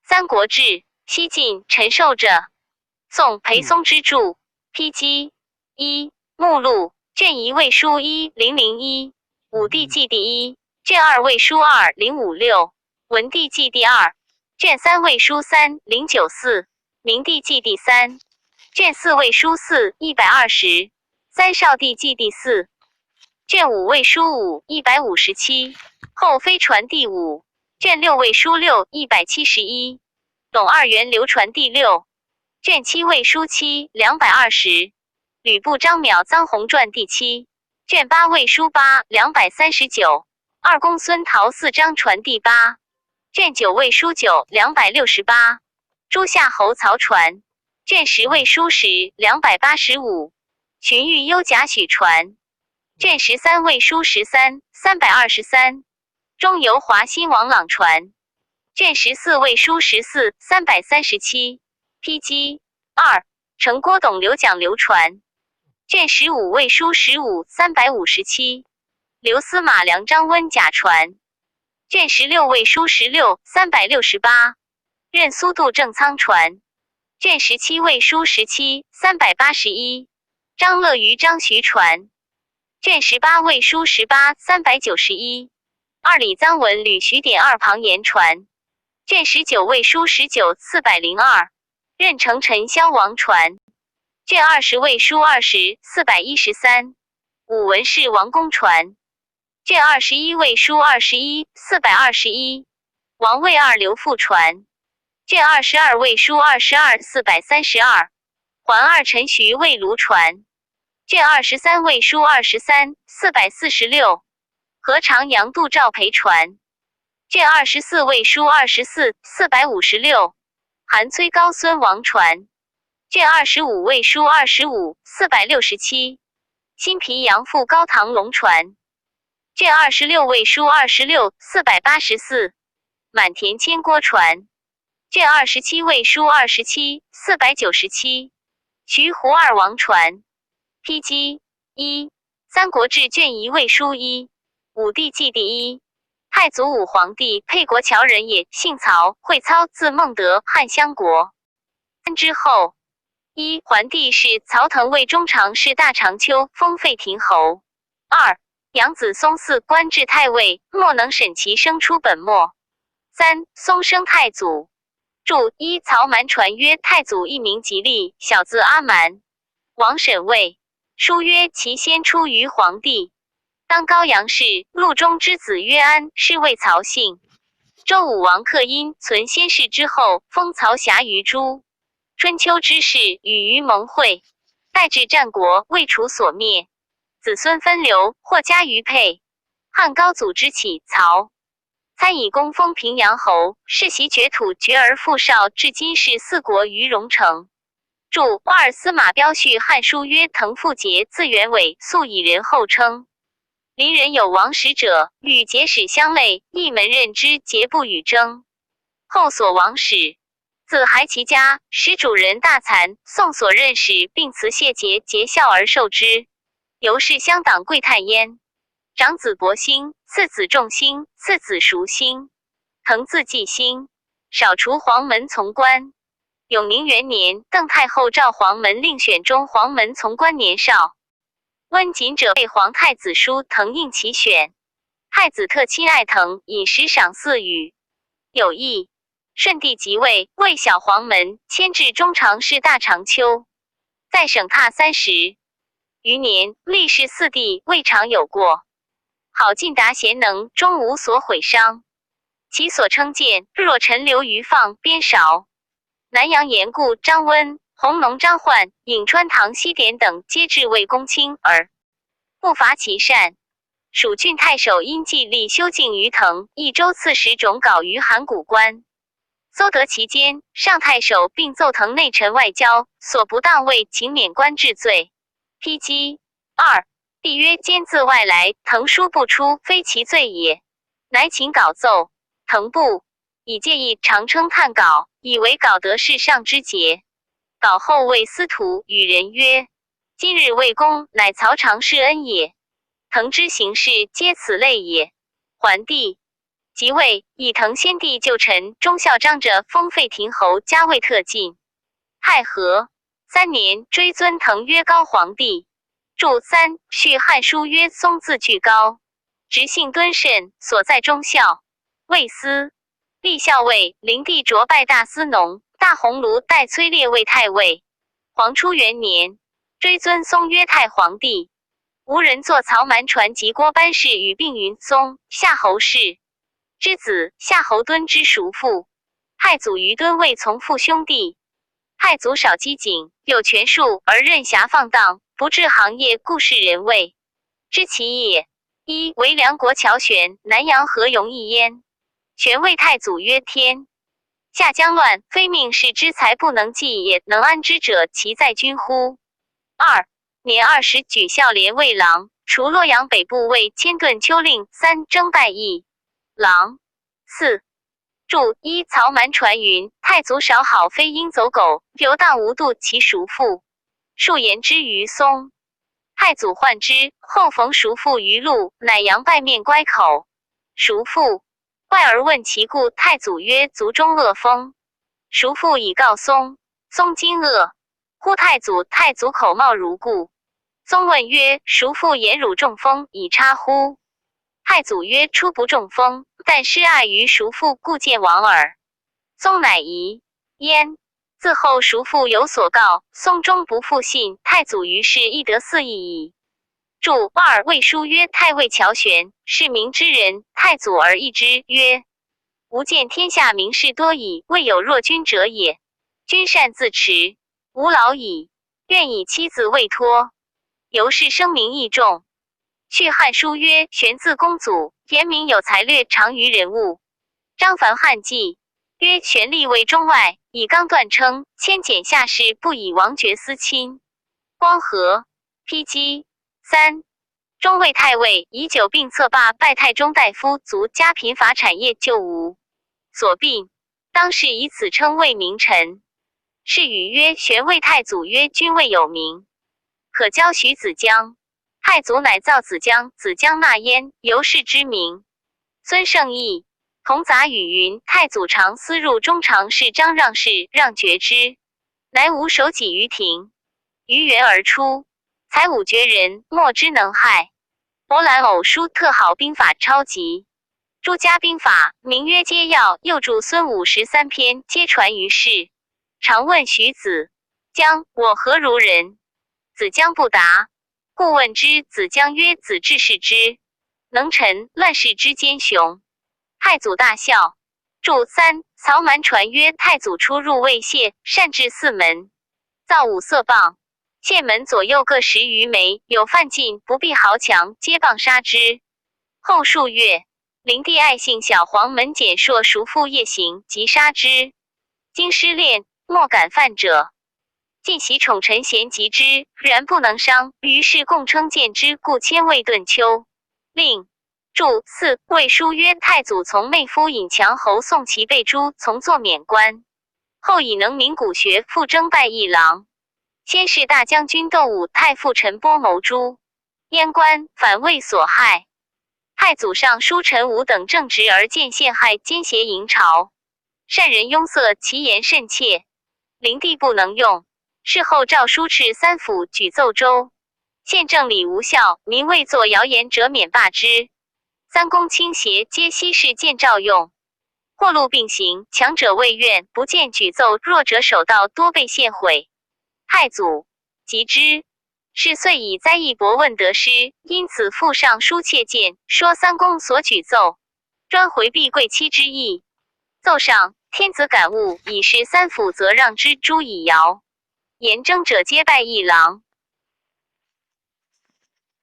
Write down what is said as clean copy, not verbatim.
三国志》西晋陈寿者，宋裴松之著，披基一目录卷1魏书1001，武帝纪第1卷2魏书2056，文帝纪第2卷3魏书3094，明帝纪第3卷4魏书4120，三少帝纪第4卷5魏书5157，后妃传第5卷6魏书6171，董二元流传第6卷7魏书7220，吕布张邈臧洪传第7卷8魏书8239，二公孙陶四章传第8卷9魏书9268，诸夏侯曹传卷10魏书10285，荀彧幽贾诩传卷13魏书13 323，中游华歆王朗传卷14魏书14 337，披基2成郭董刘蒋流传卷15魏书15 357，刘司马梁张温贾传卷16魏书16 368，任苏度正仓传卷17魏书17 381，张乐于张徐传卷18魏书18 391，二李臧文吕徐典二庞言传卷19魏书19 402，任成陈萧王传卷20魏书20 413，武文氏王公传卷21魏书21 421，王魏二刘复传卷22魏书22 432，桓二陈徐魏卢传卷23魏书23 446，何长杨杜赵裴传卷24魏书24 456，韩崔高孙王传卷25魏书25 467，新皮杨复高唐龙传卷26魏书26 484，满田千郭传卷27魏书27 497，徐胡二王传披基1三国志卷1魏书1，武帝纪第1，太祖武皇帝沛国谯人也，姓曹，讳操，字孟德，汉襄国。之后1桓帝是曹腾为中常侍大长秋，封废亭侯。2杨子松嗣官至太尉，莫能审其生出本末。3松生太祖。注1曹瞒传曰太祖一名吉利，小字阿瞒，王审谓。书曰其先出于皇帝。当高阳氏，陆中之子曰安，是谓曹姓。周武王克因存先世之后，封曹辖于诸。春秋之事，与于盟会。待至战国，魏楚所灭，子孙分流，或加于沛。汉高祖之起，曹参以功封平阳侯，世袭爵土，爵而复少，至今是4国于荣城。注瓦尔司马标序汉书曰滕父节，字元伟，素以人后称。邻人有王使者，与节使相类，一门任之，节不与争。后所王使，自还其家，使主人大惭，宋所任使，并辞谢节，节孝而受之。由是乡党贵叹焉。长子伯兴，次子仲兴，次子叔兴，滕字季兴，少除黄门从官。永宁元年，邓太后召黄门令选中黄门从官年少。温谨者被皇太子书，滕应其选。太子特亲爱滕，饮食赏赐与。有意，顺帝即位，为小黄门，迁至中常侍大长秋，在省榻30余年，历世4帝，未尝有过。好进达贤能，终无所毁伤。其所称谏，若陈留余放，边韶。南阳严固、张温、弘农张焕、颍川唐西典等，皆至魏公卿，而不伐其善。蜀郡太守因计立修敬于滕，益州刺史种稿于函谷关，搜得其间，上太守并奏滕内臣外交，所不当为请免官治罪。披基2帝曰：兼自外来，滕书不出，非其罪也。乃请稿奏，滕不以介意，常称叹稿，以为稿得世上之节。稿后谓司徒与人曰：今日魏公，乃曹常世恩也。滕之行事，皆此类也。桓帝即位，以滕先帝旧臣忠孝章着封废亭侯，加位特进。太和3年，追尊滕曰高皇帝。注3续汉书曰松字句高，直性敦慎，所在忠孝。魏司立校尉，灵帝擢拜大司农，大鸿胪代崔烈为太尉。黄初元年，追尊松曰太皇帝。吴人作曹瞒传及郭班氏与并云松，夏侯氏之子，夏侯惇之叔父。太祖于敦为从父兄弟。太祖少机警，有权术而任侠放荡，不治行业，故世人谓知其也。一为梁国乔玄，南阳何容一焉。玄谓太祖曰：天下将乱，非命世之才不能济也，能安之者，其在君乎？二年20，举孝廉为郎，除洛阳北部为千顿丘令。3征拜议郎。4注1曹瞒传云，太祖少好非鹰走狗，游荡无度其叔父，数言之于松。太祖患之，后逢叔父于路，乃扬拜面乖口。叔父怪而问其故，太祖曰：族中恶风。叔父以告松，松惊愕。呼太祖，太祖口冒如故。宗问曰：叔父言汝中风，以差乎？太祖曰：初不中风，但失爱于叔父，故见亡耳。宗乃疑焉。自后叔父有所告，松终不复信。太祖于是亦得4意矣。注2魏书曰：太尉乔玄，是明之人。太祖而议之，曰：吾见天下名士多矣，未有若君者也。君善自持，吾老矣，愿以妻子未托。由是声名益众。续汉书曰：玄字公祖，言明有才略，长于人物。张凡汉记曰：玄立位中外，以纲断称，谦俭下士，不以王爵私亲。光和丕基3中尉太尉，以久病侧罢，拜太中大夫，卒，家贫乏产业就无所病。当世以此称谓名臣。是语曰：玄谓太祖曰：君未有名，可教许子江。太祖乃造子江，子江纳焉，由是之名。孙胜义同杂语云：太祖常思入中常侍张让事，让决之，乃吾守己于庭，于原而出，才武绝人，莫之能害。博览偶书，特好兵法超集。诸家兵法，名曰皆要，又著孙武13篇，皆传于世。常问许子江：我何如人？子江不答。故问之，子江曰：子至视之，能臣乱世之奸雄。太祖大笑。注3曹瞒传曰：太祖出入魏谢，善治4门，造5色棒，谢门左右各10余枚，有犯禁，不必豪强，皆棒杀之。后数月，灵帝爱幸小黄门简硕叔父夜行，即杀之。经失恋，莫敢犯者。尽喜宠臣贤及之，然不能伤，于是共称见之，故迁魏顿丘。令注4魏书曰：太祖从妹夫尹强侯宋其被诛，从作免官。后以能民古学，复征拜议郎。先是大将军窦武太傅陈波谋诛燕官，反魏所害。太祖上书陈武等正直而见陷害，奸邪淫朝，善人拥塞，其言甚切。灵帝不能用。事后诏书敕3府，举奏州。宪政理无效，民未作谣言者免罢之。3公倾斜，皆稀释见诏用。或路并行，强者未愿，不见举奏；弱者守道，多被献毁。太祖及之，是遂以灾异博问得失，因此附上书切谏，说3公所举奏，专回避贵戚之意。奏上，天子感悟，以是3府，则让之，诛以尧。言争者皆拜议郎。